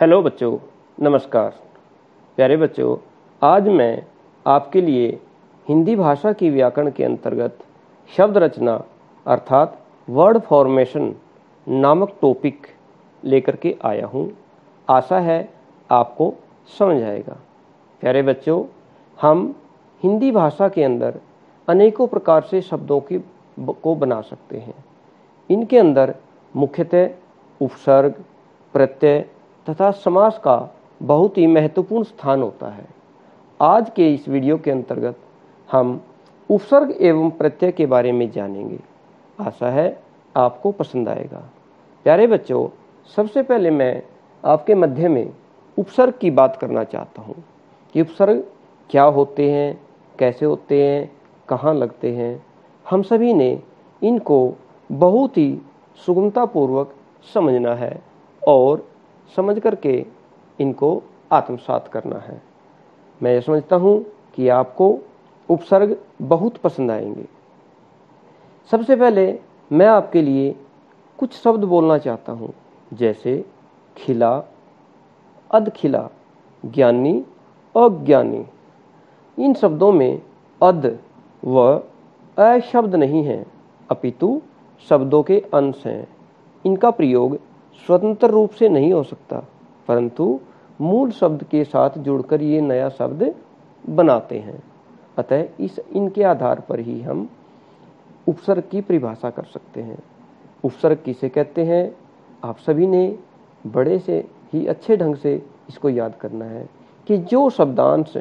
Hello बच्चों, नमस्कार। प्यारे बच्चों, आज मैं आपके लिए हिंदी भाषा की व्याकरण के अंतर्गत शब्द रचना अर्थात वर्ड फॉर्मेशन नामक टॉपिक लेकर के आया हूँ। आशा है आपको समझ आएगा। प्यारे बच्चों, हम हिंदी भाषा के अंदर अनेकों प्रकार से शब्दों को बना सकते हैं। इनके अंदर मुख्यतः उपसर्ग, प्रत्यय तथा समास का बहुत ही महत्वपूर्ण स्थान होता है। आज के इस वीडियो के अंतर्गत हम उपसर्ग एवं प्रत्यय के बारे में जानेंगे। आशा है आपको पसंद आएगा। प्यारे बच्चों, सबसे पहले मैं आपके मध्य में उपसर्ग की बात करना चाहता हूँ कि उपसर्ग क्या होते हैं, कैसे होते हैं, कहाँ लगते हैं। हम सभी ने इनको बहुत ही सुगमतापूर्वक समझना है और समझ करके इनको आत्मसात करना है। मैं ये समझता हूँ कि आपको उपसर्ग बहुत पसंद आएंगे। सबसे पहले मैं आपके लिए कुछ शब्द बोलना चाहता हूँ, जैसे खिला, अधखिला, ज्ञानी, अज्ञानी। इन शब्दों में अध व अ शब्द नहीं है, अपितु शब्दों के अंश हैं। इनका प्रयोग स्वतंत्र रूप से नहीं हो सकता, परंतु मूल शब्द के साथ जुड़कर ये नया शब्द बनाते हैं। अतः इनके आधार पर ही हम उपसर्ग की परिभाषा कर सकते हैं। उपसर्ग किसे कहते हैं, आप सभी ने बड़े से ही अच्छे ढंग से इसको याद करना है कि जो शब्दांश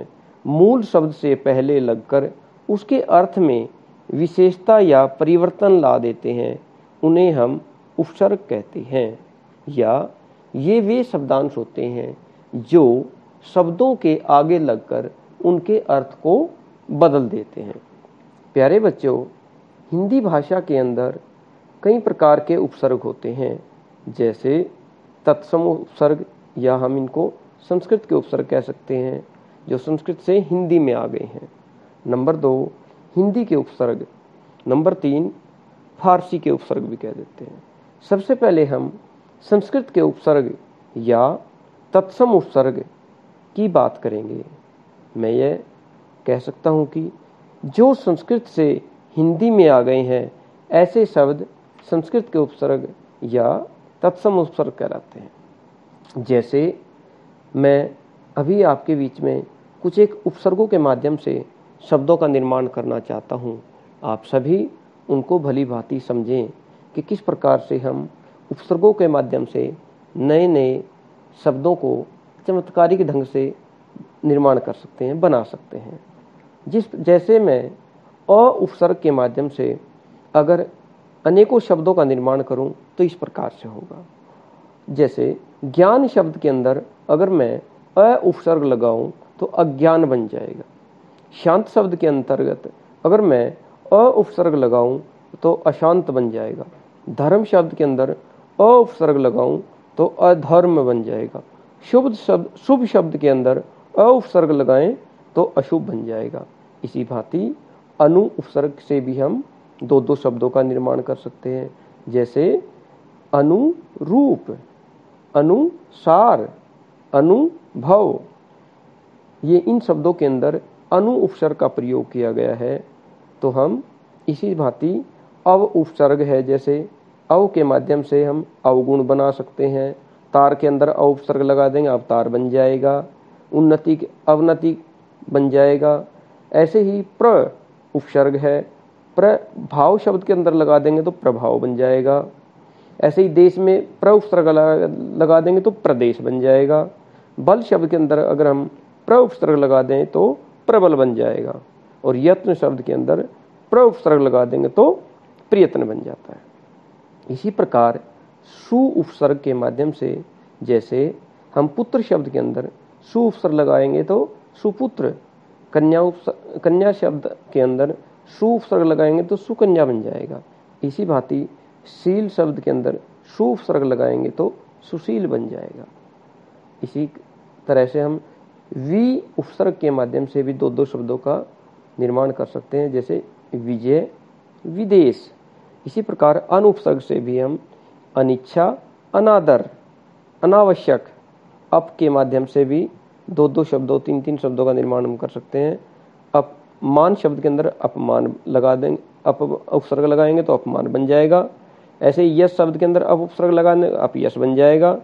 मूल शब्द से पहले लगकर उसके अर्थ में विशेषता या परिवर्तन ला देते हैं, उन्हें हम उपसर्ग कहते हैं। या ये वे शब्दांश होते हैं जो शब्दों के आगे लगकर उनके अर्थ को बदल देते हैं। प्यारे बच्चों, हिंदी भाषा के अंदर कई प्रकार के उपसर्ग होते हैं, जैसे तत्सम उपसर्ग, या हम इनको संस्कृत के उपसर्ग कह सकते हैं, जो संस्कृत से हिंदी में आ गए हैं। नंबर 2 हिंदी के उपसर्ग। नंबर 3 फारसी के उपसर्ग भी कह देते हैं। सबसे पहले हम संस्कृत के उपसर्ग या तत्सम उपसर्ग की बात करेंगे। मैं ये कह सकता हूँ कि जो संस्कृत से हिंदी में आ गए हैं, ऐसे शब्द संस्कृत के उपसर्ग या तत्सम उपसर्ग कहलाते हैं। जैसे मैं अभी आपके बीच में कुछ एक उपसर्गों के माध्यम से शब्दों का निर्माण करना चाहता हूँ। आप सभी उनको भली भांति समझें कि किस प्रकार से हम उपसर्गों के माध्यम से नए नए शब्दों को चमत्कारिक ढंग से निर्माण कर सकते हैं, बना सकते हैं। जैसे मैं अ उपसर्ग के माध्यम से अगर अनेकों शब्दों का निर्माण करूं तो इस प्रकार से होगा। जैसे ज्ञान शब्द के अंदर अगर मैं अ उपसर्ग लगाऊं तो अज्ञान बन जाएगा। शांत शब्द के अंतर्गत अगर मैं अ उपसर्ग लगाऊं तो अशांत बन जाएगा। धर्म शब्द के अंदर अ उपसर्ग लगाऊं तो अधर्म बन जाएगा। शुभ शब्द के अंदर अ उपसर्ग लगाएं तो अशुभ बन जाएगा। इसी भांति अनु उपसर्ग से भी हम दो शब्दों का निर्माण कर सकते हैं, जैसे अनुरूप, अनुसार, अनुभव। ये इन शब्दों के अंदर अनु उपसर्ग का प्रयोग किया गया है। तो हम इसी भांति अव उपसर्ग है, जैसे अव के माध्यम से हम अवगुण बना सकते हैं। तार के अंदर अव उपसर्ग लगा देंगे, अवतार बन जाएगा। उन्नति अवनति बन जाएगा। ऐसे ही प्र उपसर्ग है, प्रभाव शब्द के अंदर लगा देंगे तो प्रभाव बन जाएगा। ऐसे ही देश में प्र उपसर्ग लगा देंगे तो प्रदेश बन जाएगा। बल शब्द के अंदर अगर हम प्र उपसर्ग लगा दें तो प्रबल बन जाएगा। और यत्न शब्द के अंदर प्र उपसर्ग लगा देंगे तो प्रयत्न बन जाता है। इसी प्रकार सु उपसर्ग के माध्यम से, जैसे हम पुत्र शब्द के अंदर सु उपसर्ग लगाएंगे तो सुपुत्र, कन्या शब्द के अंदर सु उपसर्ग लगाएंगे तो सुकन्या बन जाएगा। इसी भांति शील शब्द के अंदर सु उपसर्ग लगाएंगे तो सुशील बन जाएगा। इसी तरह से हम वि उपसर्ग के माध्यम से भी दो शब्दों का निर्माण कर सकते हैं, जैसे विजय, विदेश। इसी प्रकार अनुपसर्ग से भी हम अनिच्छा, अनादर, अनावश्यक, अप के माध्यम से भी दो दो शब्दों, तीन तीन शब्दों का निर्माण हम कर सकते हैं। अपमान शब्द के अंदर अपमान लगा देंगे, अप उपसर्ग लगाएंगे तो अपमान बन जाएगा। ऐसे ही यश शब्द के अंदर अप उपसर्ग लगाने अपयश बन जाएगा,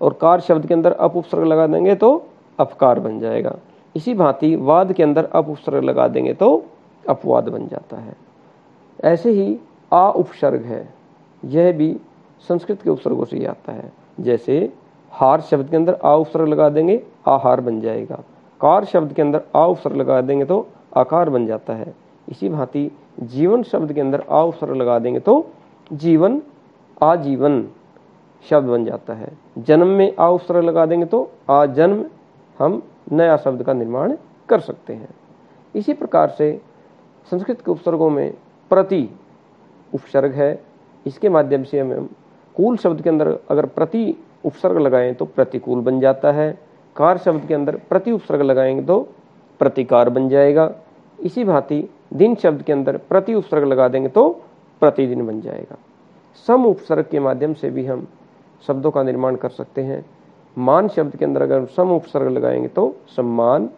और कार शब्द के अंदर अप उपसर्ग लगा देंगे तो अपकार बन जाएगा। इसी भांति वाद के अंदर अप उपसर्ग लगा देंगे तो अपवाद बन जाता है। ऐसे ही आ उपसर्ग है, यह भी संस्कृत के उपसर्गों से ही आता है। जैसे हार शब्द के अंदर आ उपसर्ग लगा देंगे आहार बन जाएगा, कार शब्द के अंदर आ उपसर्ग लगा देंगे तो आकार बन जाता है। इसी भांति जीवन शब्द के अंदर आ उपसर्ग लगा देंगे तो जीवन आजीवन शब्द बन जाता है। जन्म में आ उपसर्ग लगा देंगे तो आजन्म हम नया शब्द का निर्माण कर सकते हैं। इसी प्रकार से संस्कृत के उपसर्गों में प्रति उपसर्ग है, इसके माध्यम से हम कूल शब्द के अंदर अगर प्रति उपसर्ग लगाएं तो प्रतिकूल बन जाता है। कार शब्द के अंदर प्रति उपसर्ग लगाएंगे तो प्रतिकार बन जाएगा। इसी भांति दिन शब्द के अंदर प्रति उपसर्ग लगा देंगे तो प्रतिदिन बन जाएगा। सम उपसर्ग के माध्यम से भी हम शब्दों का निर्माण कर सकते हैं। मान शब्द के अंदर अगर सम उपसर्ग लगाएंगे तो सम्मान,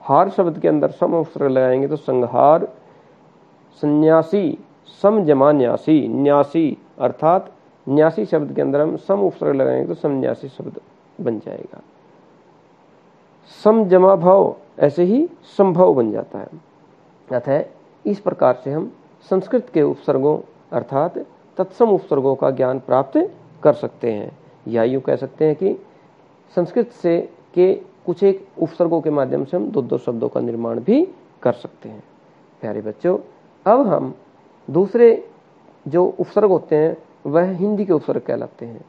हार शब्द के अंदर सम उपसर्ग लगाएंगे तो संहार, सन्यासी सम जमा न्यासी, न्यासी अर्थात न्यासी शब्द के अंदर हम सम उपसर्ग लगाएंगे तो सन्यासी शब्द बन जाएगा। सम जमा भाव ऐसे ही संभव बन जाता है। अतः इस प्रकार से हम संस्कृत के उपसर्गों अर्थात तत्सम उपसर्गों का ज्ञान प्राप्त कर सकते हैं, या यूँ कह सकते हैं कि संस्कृत से के कुछ एक उपसर्गों के माध्यम से हम दो दो शब्दों का निर्माण भी कर सकते हैं। प्यारे बच्चों, अब हम दूसरे जो उपसर्ग होते हैं वह हिंदी के उपसर्ग कहलाते हैं,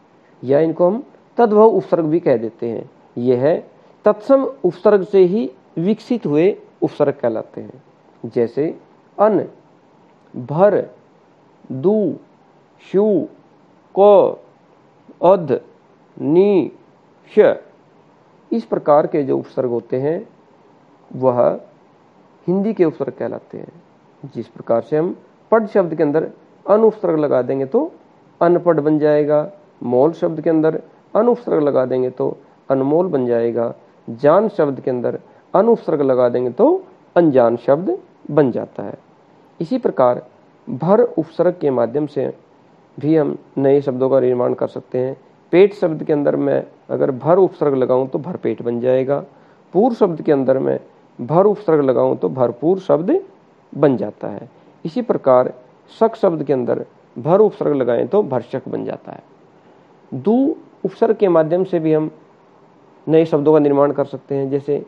या इनको हम तद्भव उपसर्ग भी कह देते हैं। यह तत्सम उपसर्ग से ही विकसित हुए उपसर्ग कहलाते हैं। जैसे अन, भर, दू, शु, क, अध, नी, श, इस प्रकार के जो उपसर्ग होते हैं वह हिंदी के उपसर्ग कहलाते हैं। जिस प्रकार से हम पद शब्द के अंदर अन उपसर्ग लगा देंगे तो अनपढ़ बन जाएगा, मोल शब्द के अंदर अन उपसर्ग लगा देंगे तो अनमोल बन जाएगा, जान शब्द के अंदर अन उपसर्ग लगा देंगे तो अनजान शब्द बन जाता है। इसी प्रकार भर उपसर्ग के माध्यम से भी हम नए शब्दों का निर्माण कर सकते हैं। पेट शब्द के अंदर मैं अगर भर उपसर्ग लगाऊं तो भरपेट बन जाएगा, पूर शब्द के अंदर मैं भर उपसर्ग लगाऊं तो भरपूर शब्द बन जाता है। इसी प्रकार शक शब्द के अंदर भर उपसर्ग लगाएं तो भरशक बन जाता है। दू उपसर्ग के माध्यम से भी हम नए शब्दों का निर्माण कर सकते हैं। जैसे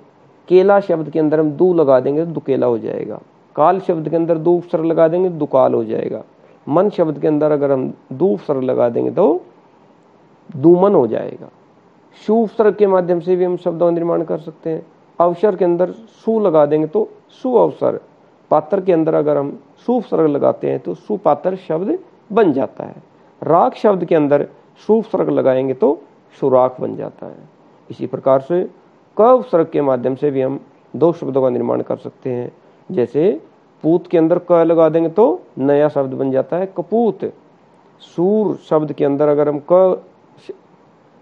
केला शब्द के अंदर हम दू लगा देंगे तो दुकेला हो जाएगा, काल शब्द के अंदर दू उपसर्ग लगा देंगे तो दुकाल हो जाएगा, मन शब्द के अंदर अगर हम दू उपसर्ग लगा देंगे तो दुमन हो जाएगा। शु उपसर्ग के माध्यम से भी हम शब्दों का निर्माण कर सकते हैं। अवसर के अंदर सु लगा देंगे तो सुअवसर, पात्र के अंदर अगर हम सु उपसर्ग लगाते हैं तो सुपात्र शब्द बन जाता है। राख शब्द के अंदर सु उपसर्ग लगाएंगे तो सुराख बन जाता है। इसी प्रकार से क उपसर्ग के माध्यम से भी हम दो शब्दों का निर्माण कर सकते हैं। जैसे पूत के अंदर क लगा देंगे तो नया शब्द बन जाता है कपूत। सूर शब्द के अंदर अगर हम क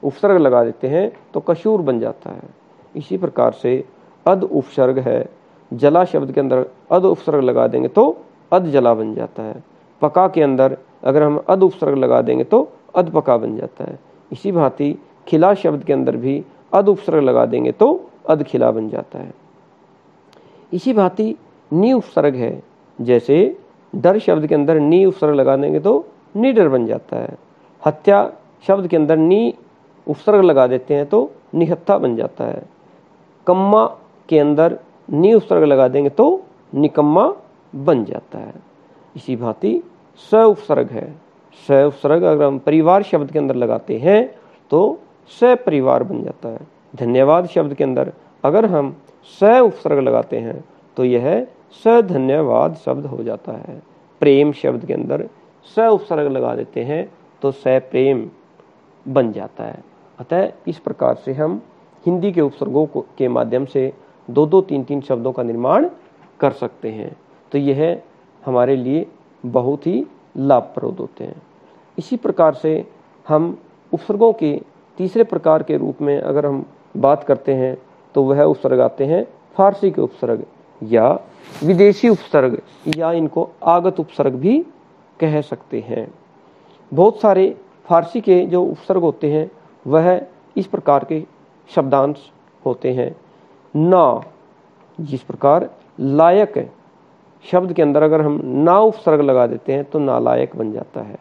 उपसर्ग लगा देते हैं तो कशूर बन जाता है। इसी प्रकार से अध उपसर्ग है, जला शब्द के अंदर अध उपसर्ग लगा देंगे तो अध जला बन जाता है। पका के अंदर अगर हम अध उपसर्ग लगा देंगे तो अध पका बन जाता है। इसी भांति खिला शब्द के अंदर भी अध उपसर्ग लगा देंगे तो अध खिला बन जाता है। इसी भांति नी उपसर्ग है, जैसे डर शब्द के अंदर नी उपसर्ग लगा देंगे तो निडर बन जाता है। हत्या शब्द के अंदर नी उपसर्ग लगा देते हैं तो निहत्था बन जाता है। कम्मा के अंदर नी उपसर्ग लगा देंगे तो निकम्मा बन जाता है। इसी भांति स उपसर्ग है, स उपसर्ग अगर हम परिवार शब्द के अंदर लगाते हैं तो स परिवार बन जाता है। धन्यवाद शब्द के अंदर अगर हम स उपसर्ग लगाते हैं तो यह स धन्यवाद शब्द हो जाता है। प्रेम शब्द के अंदर स उपसर्ग लगा देते हैं तो स प्रेम बन जाता है। अतः इस प्रकार से हम हिंदी के उपसर्गों के माध्यम से दो दो तीन तीन शब्दों का निर्माण कर सकते हैं। तो यह हमारे लिए बहुत ही लाभप्रद होते हैं। इसी प्रकार से हम उपसर्गों के तीसरे प्रकार के रूप में अगर हम बात करते हैं तो वह उपसर्ग आते हैं फारसी के उपसर्ग या विदेशी उपसर्ग, या इनको आगत उपसर्ग भी कह सकते हैं। बहुत सारे फारसी के जो उपसर्ग होते हैं वह इस प्रकार के शब्दांश होते हैं। ना, जिस प्रकार लायक शब्द के अंदर अगर हम ना उपसर्ग लगा देते हैं तो नालायक बन जाता है।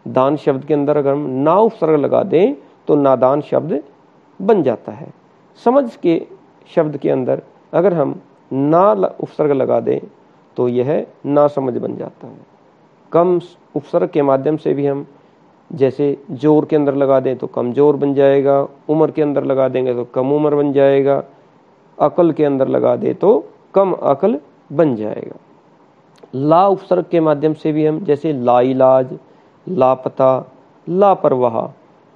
दान शब्द के अंदर अगर हम ना उपसर्ग लगा दें तो नादान शब्द बन जाता है। समझ के शब्द के अंदर अगर हम ना उपसर्ग लगा दें तो यह ना समझ बन जाता है। कम उपसर्ग के माध्यम से भी हम, जैसे जोर के अंदर लगा दें तो कमजोर बन जाएगा, उम्र के अंदर लगा देंगे तो कम उम्र बन जाएगा, अकल के अंदर लगा दे तो कम अकल बन जाएगा। ला उपसर्ग के माध्यम से भी हम, जैसे लाइलाज, लापता, लापरवाह,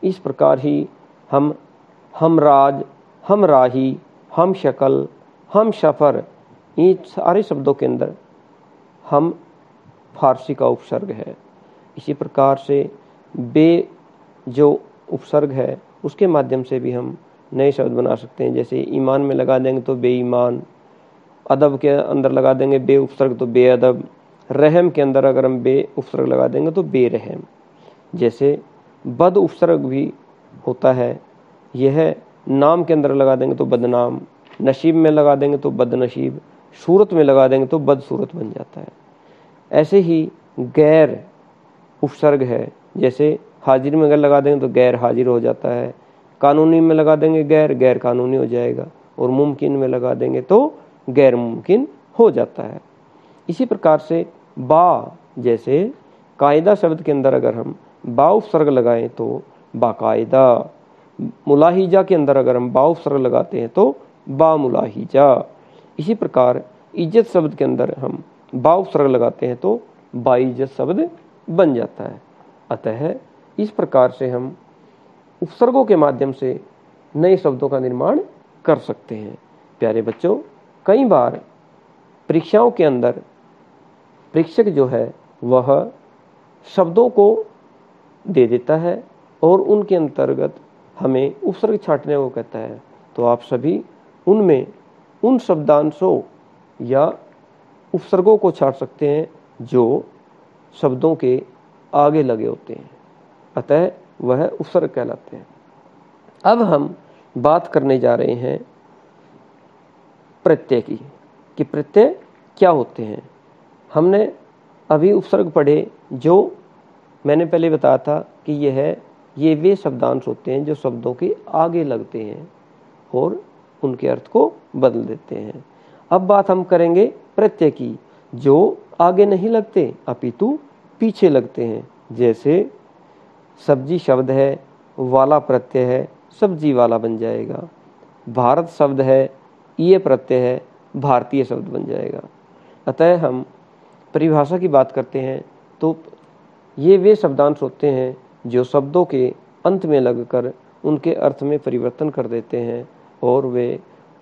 इस प्रकार ही हम हमराज, हमराही, हम शक्ल, हम सफर, इन सारे शब्दों के अंदर हम फारसी का उपसर्ग है। इसी प्रकार से बे जो उपसर्ग है उसके माध्यम से भी हम नए शब्द बना सकते हैं। जैसे ईमान में लगा देंगे तो बेईमान, अदब के अंदर लगा देंगे बे उपसर्ग तो बेअदब, रहम के अंदर अगर हम बे उपसर्ग लगा देंगे तो बेरहम। जैसे बद उपसर्ग भी होता है, यह नाम के अंदर लगा देंगे तो बदनाम, नसीब में लगा देंगे तो बदनसीब, सूरत में लगा देंगे तो बदसूरत बन जाता है। ऐसे ही गैर उपसर्ग है, जैसे हाजिर में अगर लगा देंगे तो गैर हाजिर हो जाता है, कानूनी में लगा देंगे गैर, गैर कानूनी हो जाएगा, और मुमकिन में लगा देंगे तो गैर मुमकिन हो जाता है। इसी प्रकार से बा, जैसे कायदा शब्द के अंदर अगर हम बा उपसर्ग लगाएं तो बाकायदा, मुलाहिजा के अंदर अगर हम बा उपसर्ग लगाते हैं तो बा मुलाहिजा। इसी प्रकार इज्जत शब्द के अंदर हम बा उपसर्ग लगाते हैं तो बाइज्जत शब्द बन जाता है। अतः इस प्रकार से हम उपसर्गों के माध्यम से नए शब्दों का निर्माण कर सकते हैं। प्यारे बच्चों, कई बार परीक्षाओं के अंदर परीक्षक जो है वह शब्दों को दे देता है और उनके अंतर्गत हमें उपसर्ग छांटने को कहता है, तो आप सभी उनमें उन शब्दांशों या उपसर्गों को छांट सकते हैं जो शब्दों के आगे लगे होते हैं, अतः वह उपसर्ग कहलाते हैं। अब हम बात करने जा रहे हैं प्रत्यय की, कि प्रत्यय क्या होते हैं। हमने अभी उपसर्ग पढ़े जो मैंने पहले बताया था कि ये वे शब्दांश होते हैं जो शब्दों के आगे लगते हैं और उनके अर्थ को बदल देते हैं। अब बात हम करेंगे प्रत्यय की, जो आगे नहीं लगते अपितु पीछे लगते हैं। जैसे सब्जी शब्द है, वाला प्रत्यय है, सब्जी वाला बन जाएगा। भारत शब्द है, ये प्रत्यय है, भारतीय शब्द बन जाएगा। अतः हम परिभाषा की बात करते हैं तो ये वे शब्दांश होते हैं जो शब्दों के अंत में लगकर उनके अर्थ में परिवर्तन कर देते हैं और वे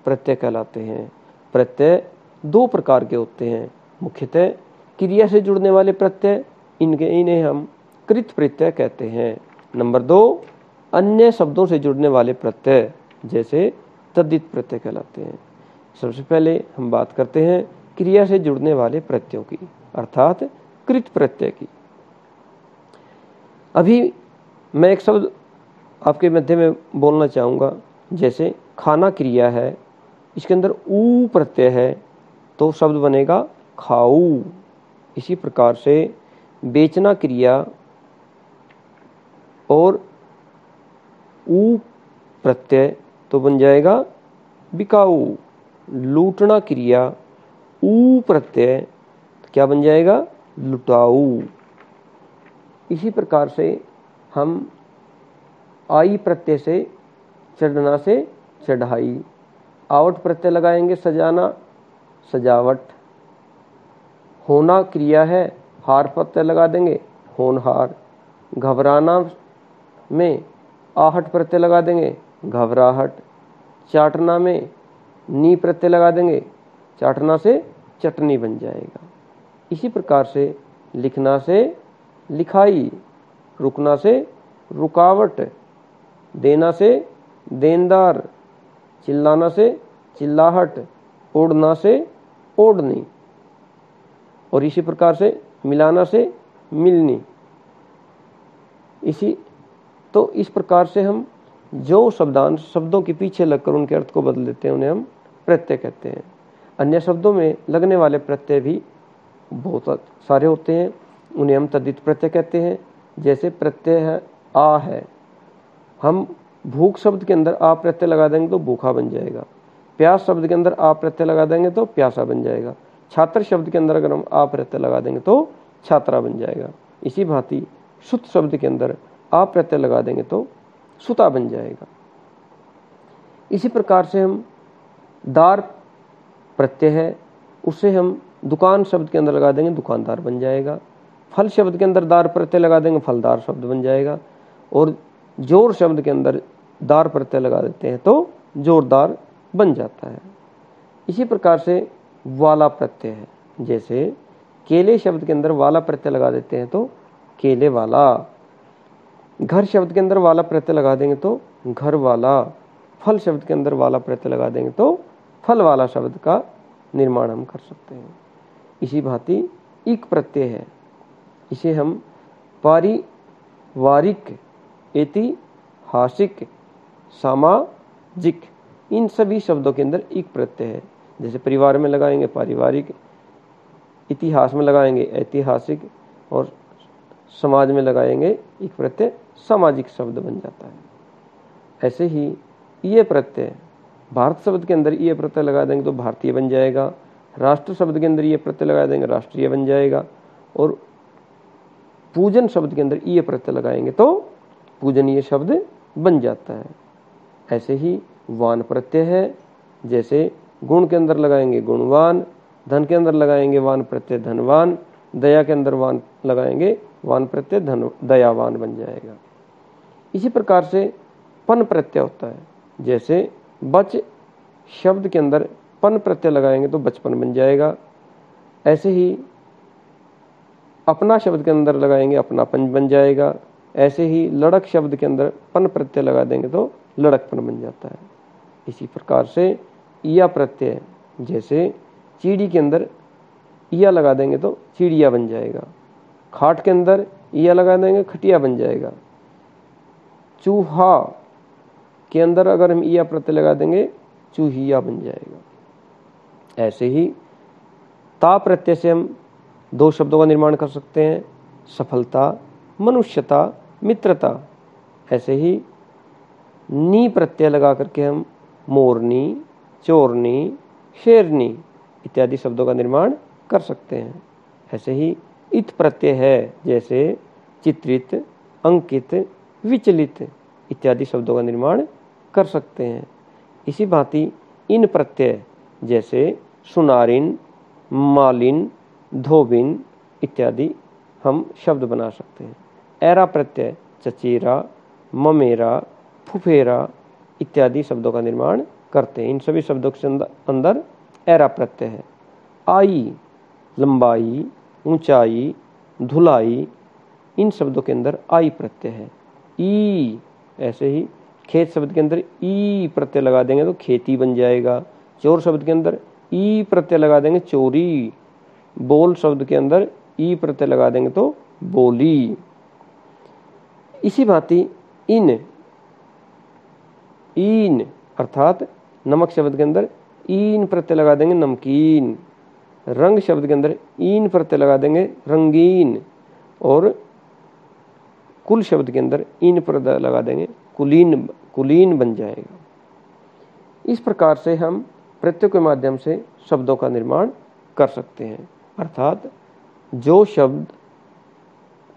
प्रत्यय कहलाते हैं। प्रत्यय दो प्रकार के होते हैं, मुख्यतः क्रिया से जुड़ने वाले प्रत्यय, इन्हें हम कृत प्रत्यय कहते हैं। नंबर 2, अन्य शब्दों से जुड़ने वाले प्रत्यय जैसे तद्धित प्रत्यय कहलाते हैं। सबसे पहले हम बात करते हैं क्रिया से जुड़ने वाले प्रत्ययों की, अर्थात कृत प्रत्यय की। अभी मैं एक शब्द आपके मध्य में बोलना चाहूँगा, जैसे खाना क्रिया है, इसके अंदर ऊ प्रत्यय है तो शब्द बनेगा खाऊ। इसी प्रकार से बेचना क्रिया और ऊ प्रत्यय तो बन जाएगा बिकाऊ। लूटना क्रिया ऊ प्रत्यय तो क्या बन जाएगा लुटाऊ। इसी प्रकार से हम आई प्रत्यय से चढ़ना से चढ़ाई, आवट प्रत्यय लगाएंगे सजाना सजावट। होना क्रिया है, हार प्रत्यय लगा देंगे होनहार। घबराना में आहट प्रत्यय लगा देंगे घबराहट। चाटना में नी प्रत्यय लगा देंगे, चाटना से चटनी बन जाएगा। इसी प्रकार से लिखना से लिखाई, रुकना से रुकावट, देना से देनदार, चिल्लाना से चिल्लाहट, ओढ़ना से ओढ़नी, और इसी प्रकार से मिलाना से मिलनी। इस प्रकार से हम जो शब्दों के पीछे लगकर उनके अर्थ को बदल देते हैं उन्हें हम प्रत्यय कहते हैं। अन्य शब्दों में लगने वाले प्रत्यय भी बहुत सारे होते हैं, उन्हें हम तद्धित प्रत्यय कहते हैं। जैसे प्रत्यय है आ है, हम भूख शब्द के अंदर आ प्रत्यय लगा देंगे तो भूखा बन जाएगा। प्यास शब्द के अंदर आ प्रत्यय लगा देंगे तो प्यासा बन जाएगा। छात्र शब्द के अंदर अगर हम आ प्रत्यय लगा देंगे तो छात्रा बन जाएगा। इसी भांति सुत शब्द के अंदर आ प्रत्यय लगा देंगे तो सुता बन जाएगा। इसी प्रकार से हम दार प्रत्यय है, उसे हम दुकान शब्द के अंदर लगा देंगे दुकानदार बन जाएगा। फल शब्द के अंदर दार प्रत्यय लगा देंगे फलदार शब्द बन जाएगा। और जोर शब्द के अंदर दार प्रत्यय लगा देते हैं तो जोरदार बन जाता है। इसी प्रकार से वाला प्रत्यय है, जैसे केले शब्द के अंदर वाला प्रत्यय लगा देते हैं तो केले वाला। घर शब्द के अंदर वाला प्रत्यय लगा देंगे तो घर वाला। फल शब्द के अंदर वाला प्रत्यय लगा देंगे तो फल वाला शब्द का निर्माण हम कर सकते हैं। इसी भांति इक प्रत्यय है, इसे हम पारिवारिक, ऐतिहासिक, सामाजिक, इन सभी शब्दों के अंदर इक प्रत्यय है। जैसे परिवार में लगाएंगे पारिवारिक, इतिहास में लगाएंगे ऐतिहासिक, और समाज में लगाएंगे इक प्रत्यय सामाजिक शब्द बन जाता है। ऐसे ही ये प्रत्यय, भारत शब्द के अंदर ये प्रत्यय लगा देंगे तो भारतीय बन जाएगा। राष्ट्र शब्द के अंदर ये प्रत्यय लगा देंगे राष्ट्रीय बन जाएगा। और पूजन शब्द के अंदर ये प्रत्यय लगाएंगे तो पूजनीय शब्द बन जाता है। ऐसे ही वान प्रत्यय है, जैसे गुण के अंदर लगाएंगे गुणवान, धन के अंदर लगाएंगे वान प्रत्यय धनवान, दया के अंदर वान लगाएंगे वान प्रत्यय दयावान बन जाएगा। इसी प्रकार से पन प्रत्यय होता है, जैसे बच शब्द के अंदर पन प्रत्यय लगाएंगे तो बचपन बन जाएगा। ऐसे ही अपना शब्द के अंदर लगाएंगे अपनापन बन जाएगा। ऐसे ही लड़क शब्द के अंदर पन प्रत्यय लगा देंगे तो लड़कपन बन जाता है। इसी प्रकार से इया प्रत्यय, जैसे चीड़ी के अंदर इया लगा देंगे तो चिड़िया बन जाएगा। खाट के अंदर इया लगा देंगे खटिया बन जाएगा। चूहा के अंदर अगर हम इया प्रत्यय लगा देंगे चूहिया बन जाएगा। ऐसे ही ता प्रत्यय से हम दो शब्दों का निर्माण कर सकते हैं, सफलता, मनुष्यता, मित्रता। ऐसे ही नी प्रत्यय लगा करके हम मोरनी, चोरनी, शेरनी इत्यादि शब्दों का निर्माण कर सकते हैं। ऐसे ही इत प्रत्यय है, जैसे चित्रित, अंकित, विचलित इत्यादि शब्दों का निर्माण कर सकते हैं। इसी भांति इन प्रत्यय, जैसे सुनारिन, मालिन, धोबिन इत्यादि हम शब्द बना सकते हैं। ऐरा प्रत्यय चचेरा, ममेरा, फुफेरा इत्यादि शब्दों का निर्माण करते हैं। इन सभी शब्दों के अंदर ऐरा प्रत्यय है। आई, लंबाई, ऊंचाई, धुलाई, इन शब्दों के अंदर आई प्रत्यय है। ई, ऐसे ही खेत शब्द के अंदर ई प्रत्यय लगा देंगे तो खेती बन जाएगा। चोर शब्द के अंदर ई प्रत्यय लगा देंगे चोरी। बोल शब्द के अंदर ई प्रत्यय लगा देंगे तो बोली। इसी भांति इन अर्थात नमक शब्द के अंदर ईन प्रत्यय लगा देंगे नमकीन। रंग शब्द के अंदर ईन प्रत्यय लगा देंगे रंगीन। और कुल शब्द के अंदर ईन प्रत्यय लगा देंगे कुलीन बन जाएगा। इस प्रकार से हम प्रत्यय के माध्यम से शब्दों का निर्माण कर सकते हैं, अर्थात जो शब्द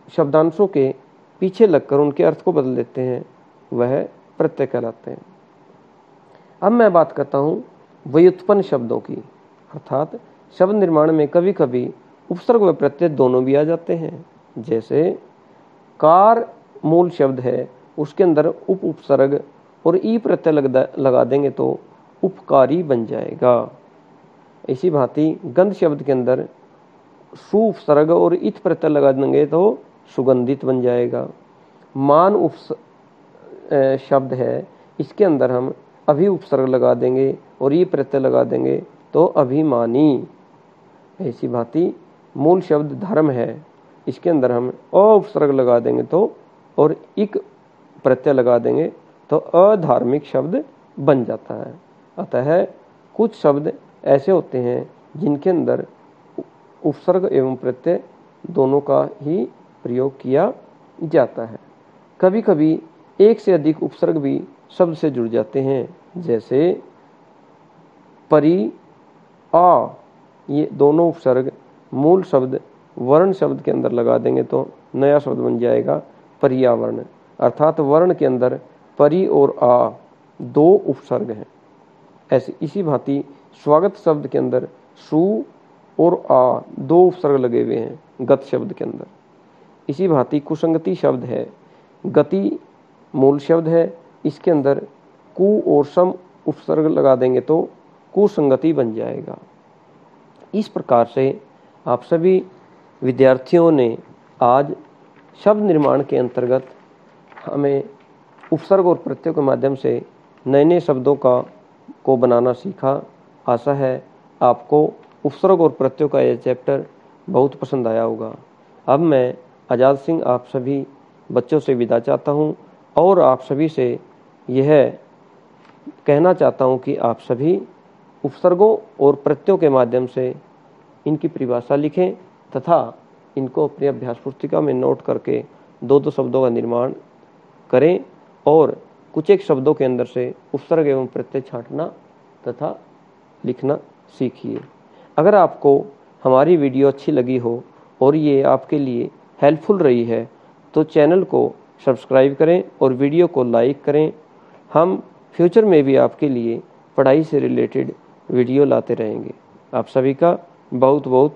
शब्दांशों के पीछे लगकर उनके अर्थ को बदल देते हैं वह प्रत्यय कहलाते हैं। अब मैं बात करता हूँ व्युत्पन्न शब्दों की, अर्थात शब्द निर्माण में कभी कभी उपसर्ग व प्रत्यय दोनों भी आ जाते हैं। जैसे कार मूल शब्द है, उसके अंदर उपसर्ग और ई प्रत्यय लगा देंगे तो उपकारी बन जाएगा। इसी भांति गंध शब्द के अंदर सु उपसर्ग और इत प्रत्यय लगा देंगे तो सुगंधित बन जाएगा। मान शब्द है, इसके अंदर हम अभी उपसर्ग लगा देंगे और ये प्रत्यय लगा देंगे तो अभिमानी। ऐसी भांति मूल शब्द धर्म है, इसके अंदर हम अ उपसर्ग लगा देंगे तो और इक प्रत्यय लगा देंगे तो अधार्मिक शब्द बन जाता है। अतः कुछ शब्द ऐसे होते हैं जिनके अंदर उपसर्ग एवं प्रत्यय दोनों का ही प्रयोग किया जाता है। कभी कभी एक से अधिक उपसर्ग भी शब्द से जुड़ जाते हैं, जैसे परि आ, ये दोनों उपसर्ग मूल शब्द वर्ण शब्द के अंदर लगा देंगे तो नया शब्द बन जाएगा पर्यावरण। अर्थात वर्ण के अंदर परि और आ दो उपसर्ग हैं। ऐसे इसी भांति स्वागत शब्द के अंदर सु और आ दो उपसर्ग लगे हुए हैं गत शब्द के अंदर। इसी भांति कुसंगति शब्द है, गति मूल शब्द है, इसके अंदर कु और सम उपसर्ग लगा देंगे तो कुसंगति बन जाएगा। इस प्रकार से आप सभी विद्यार्थियों ने आज शब्द निर्माण के अंतर्गत हमें उपसर्ग और प्रत्यय के माध्यम से नए नए शब्दों को बनाना सीखा। आशा है आपको उपसर्ग और प्रत्यय का यह चैप्टर बहुत पसंद आया होगा। अब मैं आज़ाद सिंह आप सभी बच्चों से विदा चाहता हूँ और आप सभी से यह कहना चाहता हूँ कि आप सभी उपसर्गों और प्रत्ययों के माध्यम से इनकी परिभाषा लिखें तथा इनको अपनी अभ्यास पुस्तिका में नोट करके दो दो शब्दों का निर्माण करें और कुछ एक शब्दों के अंदर से उपसर्ग एवं प्रत्यय छांटना तथा लिखना सीखिए। अगर आपको हमारी वीडियो अच्छी लगी हो और ये आपके लिए हेल्पफुल रही है तो चैनल को सब्सक्राइब करें और वीडियो को लाइक करें। हम फ्यूचर में भी आपके लिए पढ़ाई से रिलेटेड वीडियो लाते रहेंगे। आप सभी का बहुत बहुत